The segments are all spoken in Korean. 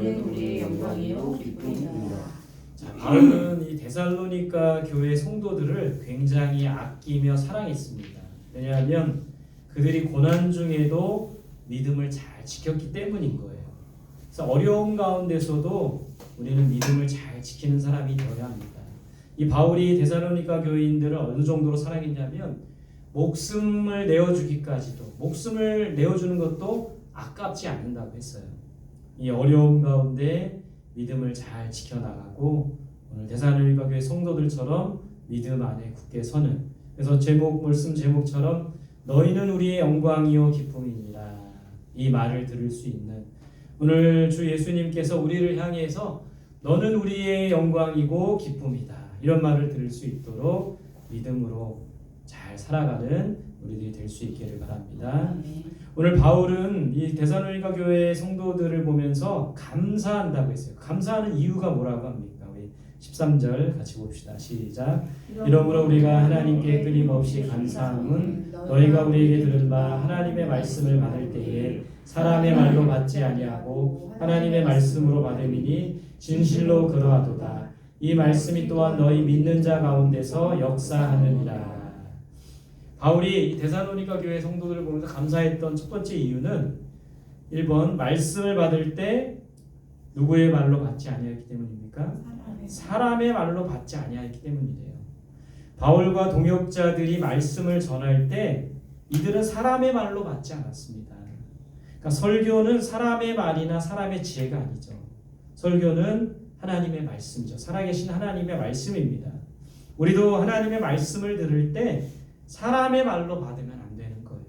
우리의 영광이요 기쁨입니다. 자, 바울은 이 데살로니가 교회 성도들을 굉장히 아끼며 사랑했습니다. 왜냐하면 그들이 고난 중에도 믿음을 잘 지켰기 때문인 거예요. 그래서 어려운 가운데서도 우리는 믿음을 잘 지키는 사람이 되어야 합니다. 이 바울이 데살로니가 교인들을 어느 정도로 사랑했냐면 목숨을 내어주기까지도, 목숨을 내어주는 것도 아깝지 않는다고 했어요. 이 어려움 가운데 믿음을 잘 지켜나가고 오늘 데살로니가 교회 성도들처럼 믿음 안에 굳게 서는, 그래서 말씀 제목처럼 너희는 우리의 영광이요 기쁨이니라, 이 말을 들을 수 있는, 오늘 주 예수님께서 우리를 향해서 너는 우리의 영광이고 기쁨이다, 이런 말을 들을 수 있도록 믿음으로 잘 살아가는 우리들이 될 수 있기를 바랍니다. 오늘 바울은 이 데살로니가 교회 성도들을 보면서 감사한다고 했어요. 감사하는 이유가 뭐라고 합니까? 우리 13절 같이 봅시다. 시작. 이러므로 우리가 하나님께 끊임없이 감사함은 너희가 우리에게 들은 바 하나님의 말씀을 받을 때에 사람의 말로 받지 아니하고 하나님의 말씀으로 받음이니 진실로 그러하도다. 이 말씀이 또한 너희 믿는 자 가운데서 역사하느니라. 바울이 데살로니가 교회 성도들을 보면서 감사했던 첫 번째 이유는 1번 말씀을 받을 때 누구의 말로 받지 아니하였기 때문입니까? 사람의 말로 받지 아니하였기 때문이래요. 바울과 동역자들이 말씀을 전할 때 이들은 사람의 말로 받지 않았습니다. 그러니까 설교는 사람의 말이나 사람의 지혜가 아니죠. 설교는 하나님의 말씀이죠. 살아계신 하나님의 말씀입니다. 우리도 하나님의 말씀을 들을 때 사람의 말로 받으면 안 되는 거예요.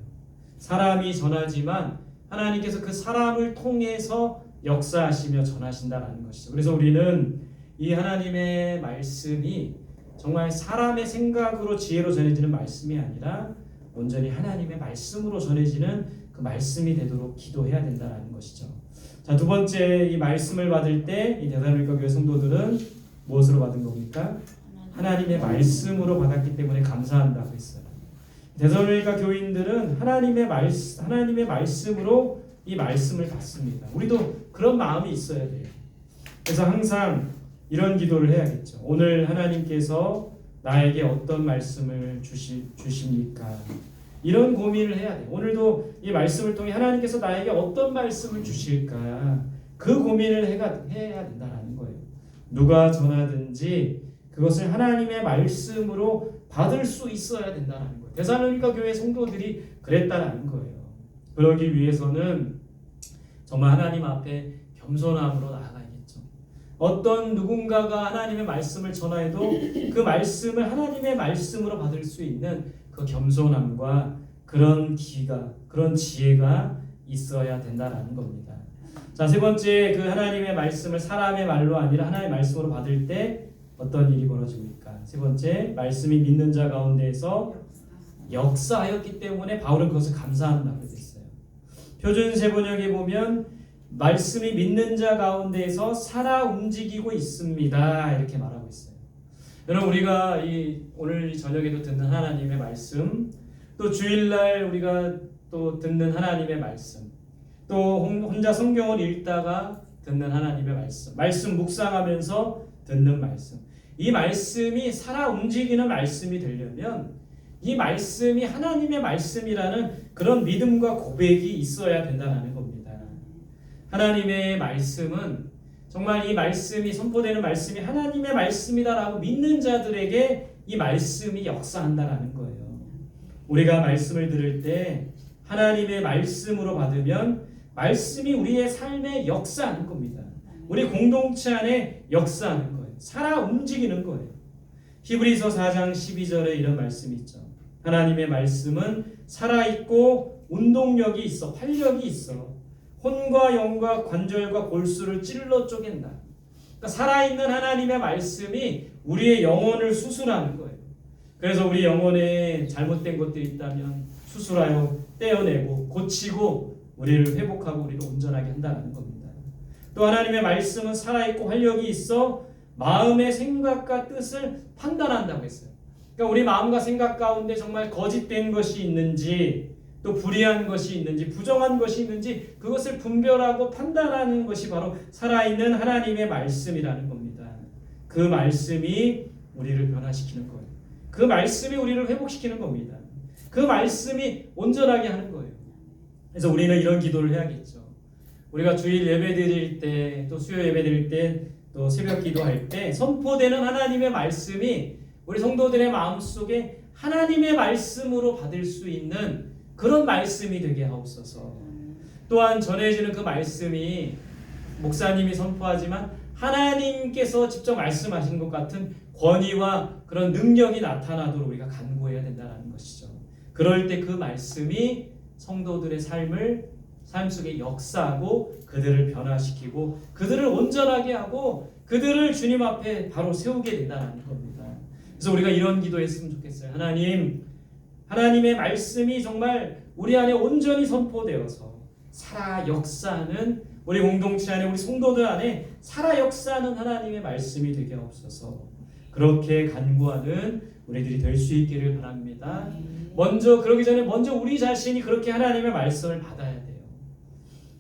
사람이 전하지만 하나님께서 그 사람을 통해서 역사하시며 전하신다라는 것이죠. 그래서 우리는 이 하나님의 말씀이 정말 사람의 생각으로 지혜로 전해지는 말씀이 아니라 온전히 하나님의 말씀으로 전해지는 그 말씀이 되도록 기도해야 된다라는 것이죠. 자, 두 번째, 이 말씀을 받을 때 이 데살로니가 교회 성도들은 무엇으로 받은 겁니까? 하나님의 말씀으로 받았기 때문에 감사한다고 했어요. 데살로니가 교인들은 하나님의 말씀으로 이 말씀을 받습니다. 우리도 그런 마음이 있어야 돼요. 그래서 항상 이런 기도를 해야겠죠. 오늘 하나님께서 나에게 어떤 말씀을 주십니까? 이런 고민을 해야 돼요. 오늘도 이 말씀을 통해 하나님께서 나에게 어떤 말씀을 주실까? 그 고민을 해야 된다는 거예요. 누가 전하든지 그것을 하나님의 말씀으로 받을 수 있어야 된다는 거예요. 데살로니가 교회 성도들이 그랬다라는 거예요. 그러기 위해서는 정말 하나님 앞에 겸손함으로 나아가야겠죠. 어떤 누군가가 하나님의 말씀을 전하여도 그 말씀을 하나님의 말씀으로 받을 수 있는 그 겸손함과 그런 기가, 그런 지혜가 있어야 된다라는 겁니다. 자, 세 번째, 그 하나님의 말씀을 사람의 말로 아니라 하나님의 말씀으로 받을 때 어떤 일이 벌어집니까? 세 번째, 말씀이 믿는 자 가운데에서 역사하였기 때문에 바울은 그것을 감사한다고 했어요. 표준세 번역에 보면 말씀이 믿는 자 가운데에서 살아 움직이고 있습니다, 이렇게 말하고 있어요. 여러분, 우리가 오늘 저녁에도 듣는 하나님의 말씀, 또 주일날 우리가 또 듣는 하나님의 말씀, 또 혼자 성경을 읽다가 듣는 하나님의 말씀 묵상하면서 듣는 말씀, 이 말씀이 살아 움직이는 말씀이 되려면 이 말씀이 하나님의 말씀이라는 그런 믿음과 고백이 있어야 된다는 겁니다. 하나님의 말씀은 정말 이 말씀이 선포되는 말씀이 하나님의 말씀이다라고 믿는 자들에게 이 말씀이 역사한다라는 거예요. 우리가 말씀을 들을 때 하나님의 말씀으로 받으면 말씀이 우리의 삶에 역사하는 겁니다. 우리 공동체 안에 역사하는 거예요. 살아 움직이는 거예요. 히브리서 4장 12절에 이런 말씀이 있죠. 하나님의 말씀은 살아있고 운동력이 있어, 활력이 있어. 혼과 영과 관절과 골수를 찔러 쪼갠다. 그러니까 살아있는 하나님의 말씀이 우리의 영혼을 수술하는 거예요. 그래서 우리 영혼에 잘못된 것들이 있다면 수술하여 떼어내고 고치고 우리를 회복하고 우리를 온전하게 한다는 겁니다. 또 하나님의 말씀은 살아있고 활력이 있어 마음의 생각과 뜻을 판단한다고 했어요. 그러니까 우리 마음과 생각 가운데 정말 거짓된 것이 있는지 또 불의한 것이 있는지 부정한 것이 있는지 그것을 분별하고 판단하는 것이 바로 살아있는 하나님의 말씀이라는 겁니다. 그 말씀이 우리를 변화시키는 거예요. 그 말씀이 우리를 회복시키는 겁니다. 그 말씀이 온전하게 하는 거예요. 그래서 우리는 이런 기도를 해야겠죠. 우리가 주일 예배 드릴 때, 또 수요 예배 드릴 때, 또 새벽 기도할 때 선포되는 하나님의 말씀이 우리 성도들의 마음속에 하나님의 말씀으로 받을 수 있는 그런 말씀이 되게 하옵소서. 또한 전해지는 그 말씀이 목사님이 선포하지만 하나님께서 직접 말씀하신 것 같은 권위와 그런 능력이 나타나도록 우리가 간구해야 된다는 것이죠. 그럴 때 그 말씀이 성도들의 삶 속에 역사하고 그들을 변화시키고 그들을 온전하게 하고 그들을 주님 앞에 바로 세우게 된다는 겁니다. 그래서 우리가 이런 기도했으면 좋겠어요. 하나님의 말씀이 정말 우리 안에 온전히 선포되어서 살아 역사하는 우리 공동체 안에 우리 성도들 안에 살아 역사하는 하나님의 말씀이 되게 없어서 그렇게 간구하는 우리들이 될 수 있기를 바랍니다. 그러기 전에 먼저 우리 자신이 그렇게 하나님의 말씀을 받아야 돼요.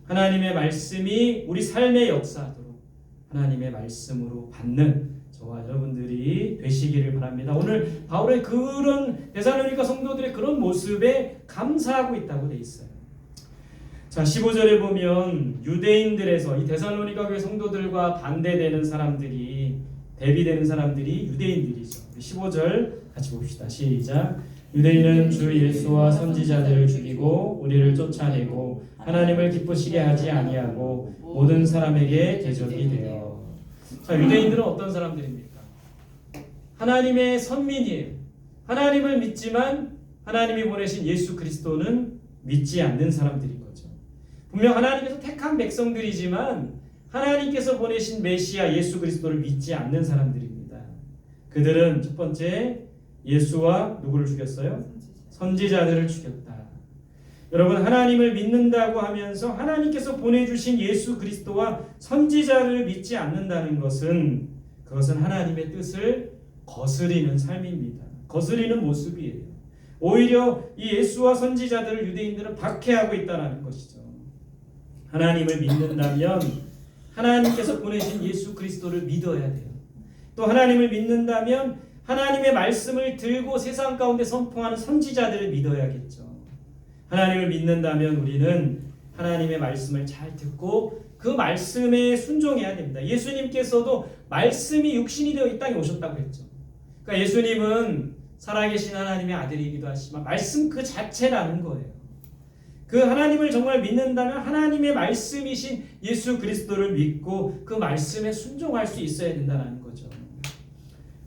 하나님의 말씀이 우리 삶에 역사하도록 하나님의 말씀으로 받는 저와 여러분들이 되시기를 바랍니다. 오늘 바울의 그런 데살로니가 성도들의 그런 모습에 감사하고 있다고 돼 있어요. 자, 15절에 보면 유대인들에서 이 데살로니가 교회 성도들과 반대되는 사람들이 대비되는 사람들이 유대인들이죠. 15절 같이 봅시다. 시작. 유대인은 주 예수와 선지자들을 죽이고 우리를 쫓아내고 하나님을 기쁘시게 하지 아니하고 모든 사람에게 대적이 되어. 자, 유대인들은 어떤 사람들입니까? 하나님의 선민이에요. 하나님을 믿지만 하나님이 보내신 예수 그리스도는 믿지 않는 사람들인 거죠. 분명 하나님께서 택한 백성들이지만 하나님께서 보내신 메시아 예수 그리스도를 믿지 않는 사람들입니다. 그들은 첫 번째 예수와 누구를 죽였어요? 선지자들을 죽였다. 여러분, 하나님을 믿는다고 하면서 하나님께서 보내주신 예수 그리스도와 선지자를 믿지 않는다는 것은 그것은 하나님의 뜻을 거스리는 삶입니다. 거스리는 모습이에요. 오히려 이 예수와 선지자들을 유대인들은 박해하고 있다는 것이죠. 하나님을 믿는다면 하나님께서 보내신 예수 그리스도를 믿어야 돼요. 또 하나님을 믿는다면 하나님의 말씀을 들고 세상 가운데 선포하는 선지자들을 믿어야겠죠. 하나님을 믿는다면 우리는 하나님의 말씀을 잘 듣고 그 말씀에 순종해야 됩니다. 예수님께서도 말씀이 육신이 되어 이 땅에 오셨다고 했죠. 그러니까 예수님은 살아계신 하나님의 아들이기도 하지만 말씀 그 자체라는 거예요. 그 하나님을 정말 믿는다면 하나님의 말씀이신 예수 그리스도를 믿고 그 말씀에 순종할 수 있어야 된다는 거죠.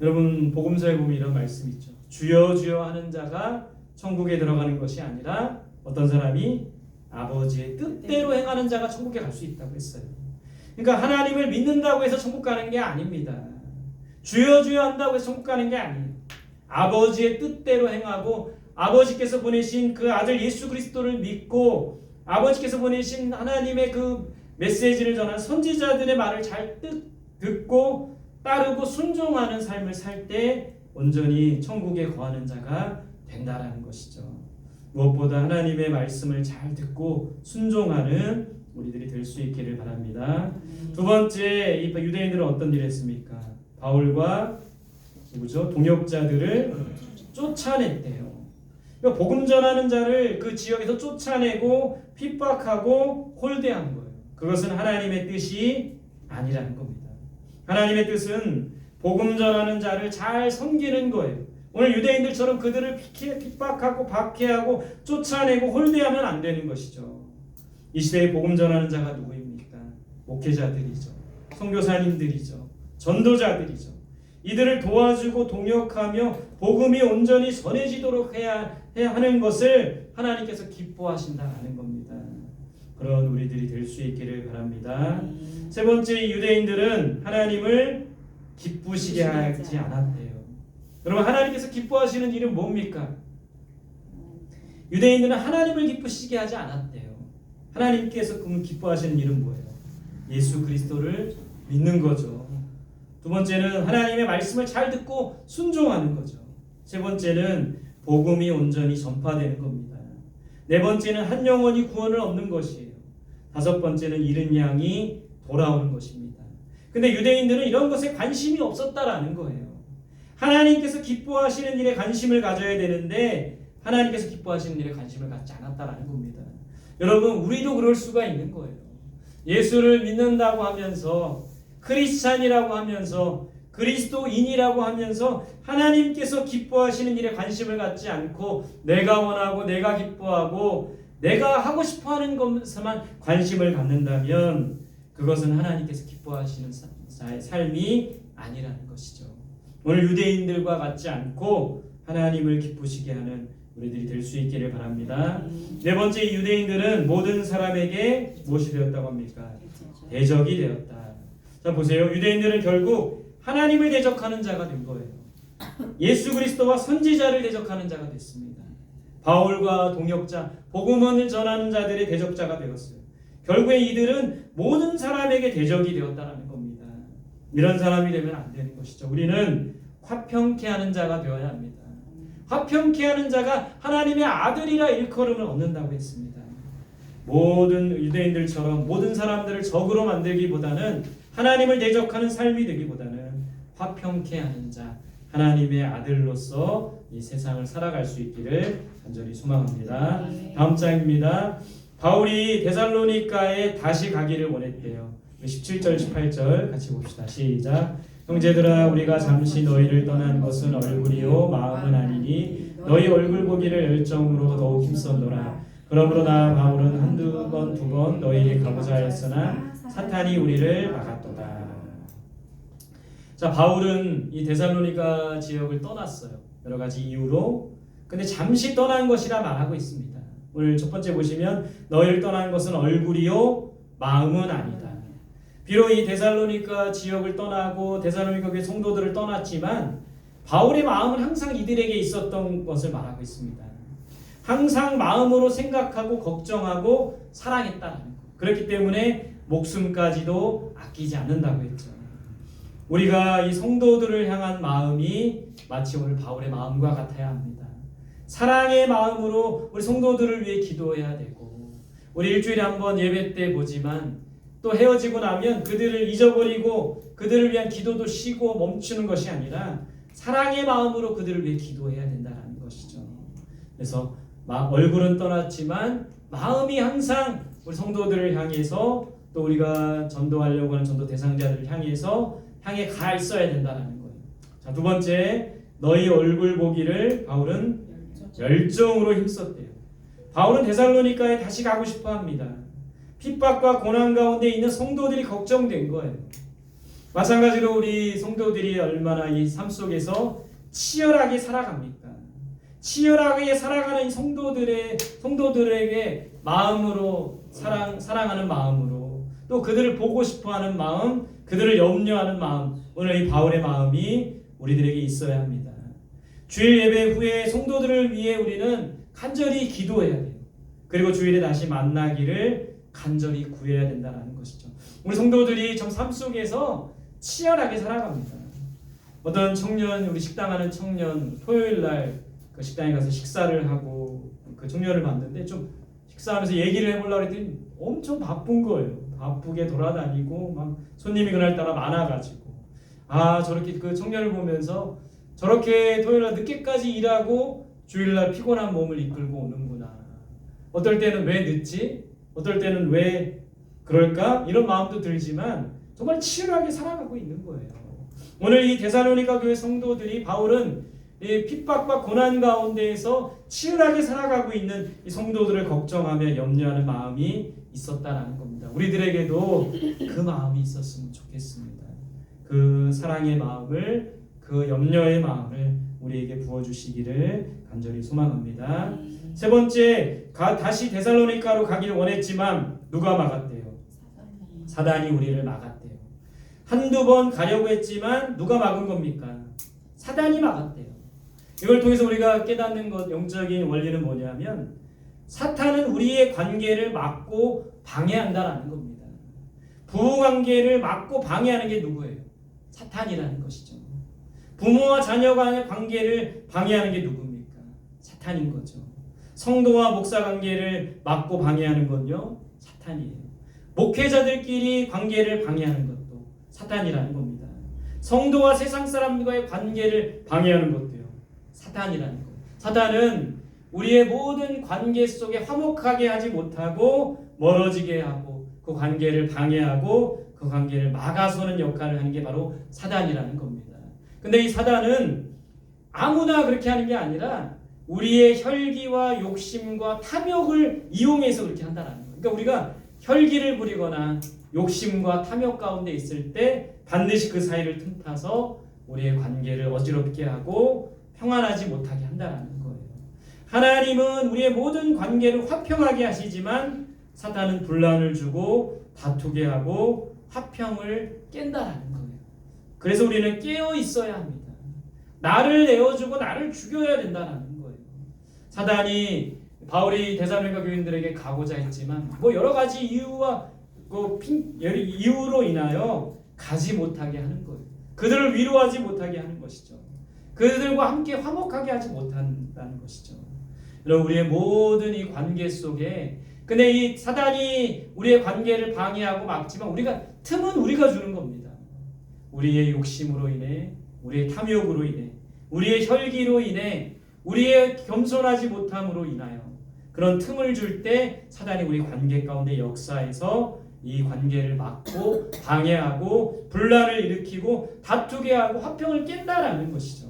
여러분, 복음서에 보면 이런 말씀이 있죠. 주여 주여 하는 자가 천국에 들어가는 것이 아니라 어떤 사람이 아버지의 뜻대로 행하는 자가 천국에 갈 수 있다고 했어요. 그러니까 하나님을 믿는다고 해서 천국 가는 게 아닙니다. 주여 주여 한다고 해서 천국 가는 게 아니에요. 아버지의 뜻대로 행하고 아버지께서 보내신 그 아들 예수 그리스도를 믿고 아버지께서 보내신 하나님의 그 메시지를 전하는 선지자들의 말을 잘 듣고 따르고 순종하는 삶을 살 때 온전히 천국에 거하는 자가 된다라는 것이죠. 무엇보다 하나님의 말씀을 잘 듣고 순종하는 우리들이 될 수 있기를 바랍니다. 두 번째, 이 유대인들은 어떤 일을 했습니까? 바울과 누구죠? 동역자들을 쫓아냈대요. 그러니까 복음 전하는 자를 그 지역에서 쫓아내고 핍박하고 홀대한 거예요. 그것은 하나님의 뜻이 아니라는 겁니다. 하나님의 뜻은 복음 전하는 자를 잘 섬기는 거예요. 오늘 유대인들처럼 그들을 핍박하고 박해하고 쫓아내고 홀대하면 안 되는 것이죠. 이 시대에 복음 전하는 자가 누구입니까? 목회자들이죠. 선교사님들이죠. 전도자들이죠. 이들을 도와주고 동역하며 복음이 온전히 전해지도록 해야 하는 것을 하나님께서 기뻐하신다는 겁니다. 그런 우리들이 될 수 있기를 바랍니다. 세 번째, 유대인들은 하나님을 기쁘시게 하지 않았대요. 여러분, 하나님께서 기뻐하시는 일은 뭡니까? 유대인들은 하나님을 기쁘시게 하지 않았대요. 하나님께서 기뻐하시는 일은 뭐예요? 예수 그리스도를 믿는 거죠. 두 번째는 하나님의 말씀을 잘 듣고 순종하는 거죠. 세 번째는 복음이 온전히 전파되는 겁니다. 네 번째는 한 영혼이 구원을 얻는 것이에요. 다섯 번째는 잃은 양이 돌아오는 것입니다. 근데 유대인들은 이런 것에 관심이 없었다라는 거예요. 하나님께서 기뻐하시는 일에 관심을 가져야 되는데 하나님께서 기뻐하시는 일에 관심을 갖지 않았다라는 겁니다. 여러분, 우리도 그럴 수가 있는 거예요. 예수를 믿는다고 하면서, 크리스찬이라고 하면서, 그리스도인이라고 하면서 하나님께서 기뻐하시는 일에 관심을 갖지 않고 내가 원하고 내가 기뻐하고 내가 하고 싶어하는 것에만 관심을 갖는다면 그것은 하나님께서 기뻐하시는 삶이 아니라는 것이죠. 오늘 유대인들과 같지 않고 하나님을 기쁘시게 하는 우리들이 될 수 있기를 바랍니다. 네 번째, 유대인들은 모든 사람에게 무엇이 되었다고 합니까? 대적이 되었다. 자, 보세요. 유대인들은 결국 하나님을 대적하는 자가 된 거예요. 예수 그리스도와 선지자를 대적하는 자가 됐습니다. 바울과 동역자, 복음을 전하는 자들의 대적자가 되었어요. 결국에 이들은 모든 사람에게 대적이 되었다는 겁니다. 이런 사람이 되면 안 되는 것이죠. 우리는 화평케 하는 자가 되어야 합니다. 화평케 하는 자가 하나님의 아들이라 일컬음을 얻는다고 했습니다. 모든 유대인들처럼 모든 사람들을 적으로 만들기보다는 하나님을 대적하는 삶이 되기보다는 화평케 하는 자, 하나님의 아들로서 이 세상을 살아갈 수 있기를 간절히 소망합니다. 다음 장입니다. 바울이 데살로니가에 다시 가기를 원했대요. 17절 18절 같이 봅시다. 시작. 형제들아, 우리가 잠시 너희를 떠난 것은 얼굴이요 마음은 아니니 너희 얼굴 보기를 열정으로 더욱 힘썼노라. 그러므로 나 바울은 한두 번 두 번 너희에게 가고자 하였으나 사탄이 우리를 막았도다. 자, 바울은 이 데살로니가 지역을 떠났어요. 여러 가지 이유로. 근데 잠시 떠난 것이라 말하고 있습니다. 오늘 첫 번째 보시면 너희를 떠난 것은 얼굴이요 마음은 아니다. 비록 이 데살로니가 지역을 떠나고 데살로니가 교회 성도들을 떠났지만 바울의 마음은 항상 이들에게 있었던 것을 말하고 있습니다. 항상 마음으로 생각하고 걱정하고 사랑했다는 것. 그렇기 때문에 목숨까지도 아끼지 않는다고 했죠. 우리가 이 성도들을 향한 마음이 마치 오늘 바울의 마음과 같아야 합니다. 사랑의 마음으로 우리 성도들을 위해 기도해야 되고, 우리 일주일에 한번 예배 때 보지만 또 헤어지고 나면 그들을 잊어버리고 그들을 위한 기도도 쉬고 멈추는 것이 아니라 사랑의 마음으로 그들을 위해 기도해야 된다는 것이죠. 그래서 얼굴은 떠났지만 마음이 항상 우리 성도들을 향해서 또 우리가 전도하려고 하는 전도 대상자들을 향해 가 있어야 된다는 거예요. 자, 두 번째, 너희 얼굴 보기를 바울은 열정으로 힘썼대요. 바울은 데살로니가에 다시 가고 싶어 합니다. 핍박과 고난 가운데 있는 성도들이 걱정된 거예요. 마찬가지로 우리 성도들이 얼마나 이 삶 속에서 치열하게 살아갑니까? 치열하게 살아가는 이 성도들에게 마음으로 사랑하는 마음으로 또 그들을 보고 싶어하는 마음, 그들을 염려하는 마음, 오늘 이 바울의 마음이 우리들에게 있어야 합니다. 주일 예배 후에 성도들을 위해 우리는 간절히 기도해야 돼요. 그리고 주일에 다시 만나기를 간절히 구해야 된다는 것이죠. 우리 성도들이 참 삶 속에서 치열하게 살아갑니다. 어떤 청년, 우리 식당하는 청년, 토요일 날 그 식당에 가서 식사를 하고 그 청년을 봤는데 좀 식사하면서 얘기를 해보려고 했더니 엄청 바쁜 거예요. 바쁘게 돌아다니고 막 손님이 그날따라 많아가지고 저렇게 그 청년을 보면서 저렇게 토요일날 늦게까지 일하고 주일날 피곤한 몸을 이끌고 오는구나. 어떨 때는 왜 늦지? 어떨 때는 왜 그럴까? 이런 마음도 들지만 정말 치열하게 살아가고 있는 거예요. 오늘 이 데살로니가 교회 성도들이 바울은 이 핍박과 고난 가운데에서 치열하게 살아가고 있는 이 성도들을 걱정하며 염려하는 마음이 있었다라는 겁니다. 우리들에게도 그 마음이 있었으면 좋겠습니다. 그 사랑의 마음을, 그 염려의 마음을 우리에게 부어주시기를 간절히 소망합니다. 세 번째, 다시 데살로니가로 가기를 원했지만 누가 막았대요? 사단이 우리를 막았대요. 한두 번 가려고 했지만 누가 막은 겁니까? 사단이 막았대요. 이걸 통해서 우리가 깨닫는 것, 영적인 원리는 뭐냐면 사탄은 우리의 관계를 막고 방해한다라는 겁니다. 부부관계를 막고 방해하는 게 누구예요? 사탄이라는 것이죠. 부모와 자녀 간의 관계를 방해하는 게 누굽니까? 사탄인 거죠. 성도와 목사 관계를 막고 방해하는 건요, 사탄이에요. 목회자들끼리 관계를 방해하는 것도 사탄이라는 겁니다. 성도와 세상 사람들과의 관계를 방해하는 것도요, 사탄이라는 거예요. 사탄은 우리의 모든 관계 속에 화목하게 하지 못하고 멀어지게 하고 그 관계를 방해하고 그 관계를 막아서는 역할을 하는 게 바로 사단이라는 겁니다. 근데 이 사단은 아무나 그렇게 하는 게 아니라 우리의 혈기와 욕심과 탐욕을 이용해서 그렇게 한다는 거예요. 그러니까 우리가 혈기를 부리거나 욕심과 탐욕 가운데 있을 때 반드시 그 사이를 틈타서 우리의 관계를 어지럽게 하고 평안하지 못하게 한다는 거예요. 하나님은 우리의 모든 관계를 화평하게 하시지만 사탄은 분란을 주고 다투게 하고 화평을 깬다는 거예요. 그래서 우리는 깨어 있어야 합니다. 나를 내어주고 나를 죽여야 된다는 거예요. 사단이 바울이 데살로니가 교인들에게 가고자 했지만 뭐 여러 가지 이유와 이유로 인하여 가지 못하게 하는 거예요. 그들을 위로하지 못하게 하는 것이죠. 그들과 함께 화목하게 하지 못한다는 것이죠. 여러분, 우리의 모든 이 관계 속에 근데 이 사단이 우리의 관계를 방해하고 막지만 틈은 우리가 주는 겁니다. 우리의 욕심으로 인해, 우리의 탐욕으로 인해, 우리의 혈기로 인해, 우리의 겸손하지 못함으로 인하여 그런 틈을 줄 때 사단이 우리 관계 가운데 역사해서 이 관계를 막고 방해하고 분란을 일으키고 다투게 하고 화평을 깬다라는 것이죠.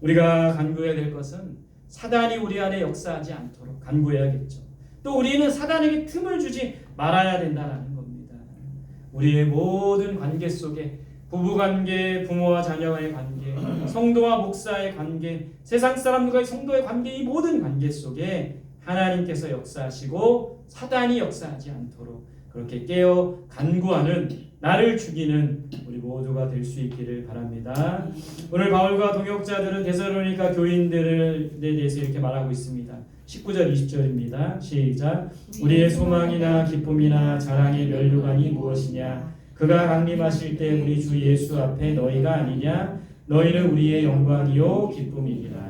우리가 간구해야 될 것은 사단이 우리 안에 역사하지 않도록 간구해야겠죠. 또 우리는 사단에게 틈을 주지 말아야 된다는 겁니다. 우리의 모든 관계 속에 부부관계, 부모와 자녀와의 관계, 성도와 목사의 관계, 세상 사람들과의 성도의 관계, 이 모든 관계 속에 하나님께서 역사하시고 사단이 역사하지 않도록 그렇게 깨어 간구하는, 나를 죽이는 우리 모두가 될 수 있기를 바랍니다. 오늘 바울과 동역자들은 데살로니가 교인들에 대해서 이렇게 말하고 있습니다. 19절 20절입니다. 시작. 우리의 소망이나 기쁨이나 자랑의 면류관이 무엇이냐? 그가 강림하실 때 우리 주 예수 앞에 너희가 아니냐? 너희는 우리의 영광이요 기쁨이니라.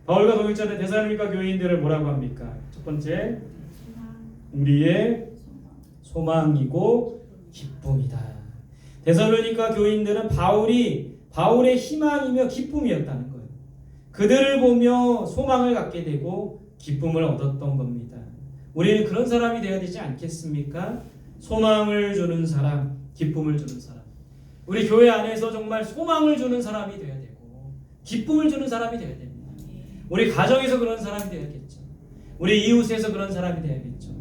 바울과 동역자들 데살로니가 교인들을 뭐라고 합니까? 첫 번째, 우리의 소망이고 기쁨이다. 데살로니가 교인들은 바울의 희망이며 기쁨이었다는 거예요. 그들을 보며 소망을 갖게 되고 기쁨을 얻었던 겁니다. 우리는 그런 사람이 되어야 되지 않겠습니까? 소망을 주는 사람, 기쁨을 주는 사람. 우리 교회 안에서 정말 소망을 주는 사람이 되어야 되고 기쁨을 주는 사람이 되어야 됩니다. 우리 가정에서 그런 사람이 되어야겠죠. 우리 이웃에서 그런 사람이 되어야겠죠.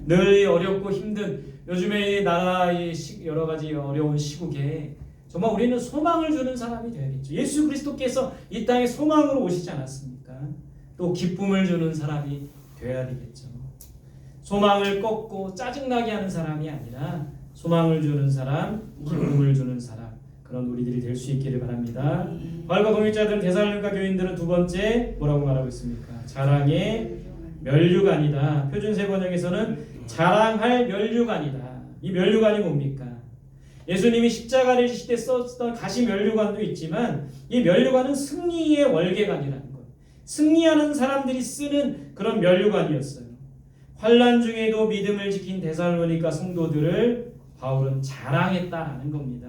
늘 어렵고 힘든 요즘에 나라의 여러 가지 어려운 시국에 정말 우리는 소망을 주는 사람이 되어야겠죠. 예수 그리스도께서 이 땅에 소망으로 오시지 않았습니까? 또 기쁨을 주는 사람이 되어야 되겠죠. 소망을 꺾고 짜증나게 하는 사람이 아니라 소망을 주는 사람, 기쁨을 주는 사람, 그런 우리들이 될 수 있기를 바랍니다. 바울과 동역자들은 데살로니가 교인들은 두 번째 뭐라고 말하고 있습니까? 자랑의 면류관이다. 표준 세 번역에서는 자랑할 면류관이다. 이 면류관이 뭡니까? 예수님이 십자가를 지실 때 썼던 가시 면류관도 있지만 이 면류관은 승리의 월계관이라는 거예요. 승리하는 사람들이 쓰는 그런 면류관이었어요. 환난 중에도 믿음을 지킨 데살로니가 성도들을 바울은 자랑했다라는 겁니다.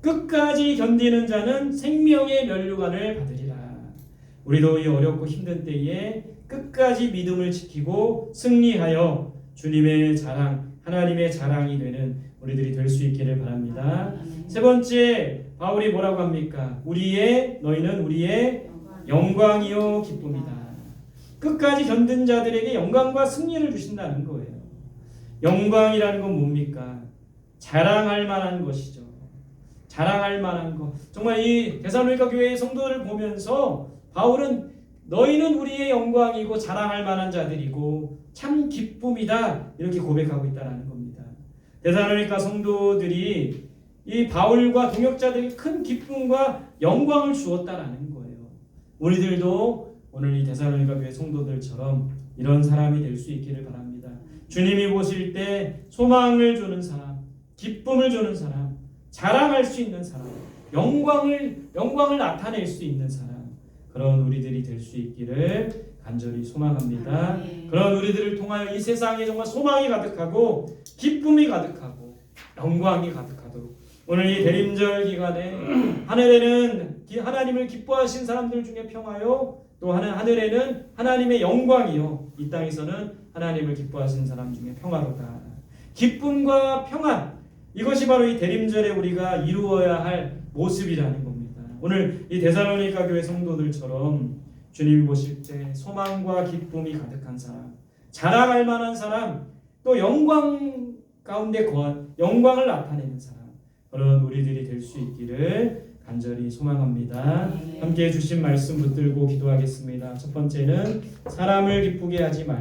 끝까지 견디는 자는 생명의 면류관을 받으리라. 우리도 이 어렵고 힘든 때에 끝까지 믿음을 지키고 승리하여 주님의 자랑, 하나님의 자랑이 되는 우리들이 될 수 있기를 바랍니다. 세 번째, 바울이 뭐라고 합니까? 너희는 우리의 영광이요 기쁨이다. 끝까지 견딘 자들에게 영광과 승리를 주신다는 거예요. 영광이라는 건 뭡니까? 자랑할 만한 것이죠. 자랑할 만한 것. 정말 이 데살로니가 교회의 성도를 보면서 바울은 너희는 우리의 영광이고 자랑할 만한 자들이고 참 기쁨이다 이렇게 고백하고 있다는 겁니다. 데살로니가 성도들이 이 바울과 동역자들이 큰 기쁨과 영광을 주었다라는 거예요. 우리들도 오늘 이 데살로니가 교회 성도들처럼 이런 사람이 될 수 있기를 바랍니다. 주님이 보실 때 소망을 주는 사람, 기쁨을 주는 사람, 자랑할 수 있는 사람, 영광을 나타낼 수 있는 사람, 그런 우리들이 될 수 있기를 간절히 소망합니다. 아멘. 그런 우리들을 통하여 이 세상에 정말 소망이 가득하고 기쁨이 가득하고 영광이 가득하도록 오늘 이 대림절 기간에 하늘에는 하나님을 기뻐하신 사람들 중에 평화요, 또 하늘에는 하나님의 영광이요, 이 땅에서는 하나님을 기뻐하신 사람 중에 평화로다. 기쁨과 평안, 이것이 바로 이 대림절에 우리가 이루어야 할 모습이라는 겁니다. 오늘 이 데살로니가 교회 성도들처럼 주님 보실 때 소망과 기쁨이 가득한 사람, 자랑할 만한 사람, 또 영광 가운데 거한 영광을 나타내는 사람, 그런 우리들이 될 수 있기를 간절히 소망합니다. 함께 주신 말씀 붙들고 기도하겠습니다. 첫 번째는 사람을 기쁘게 하지 말고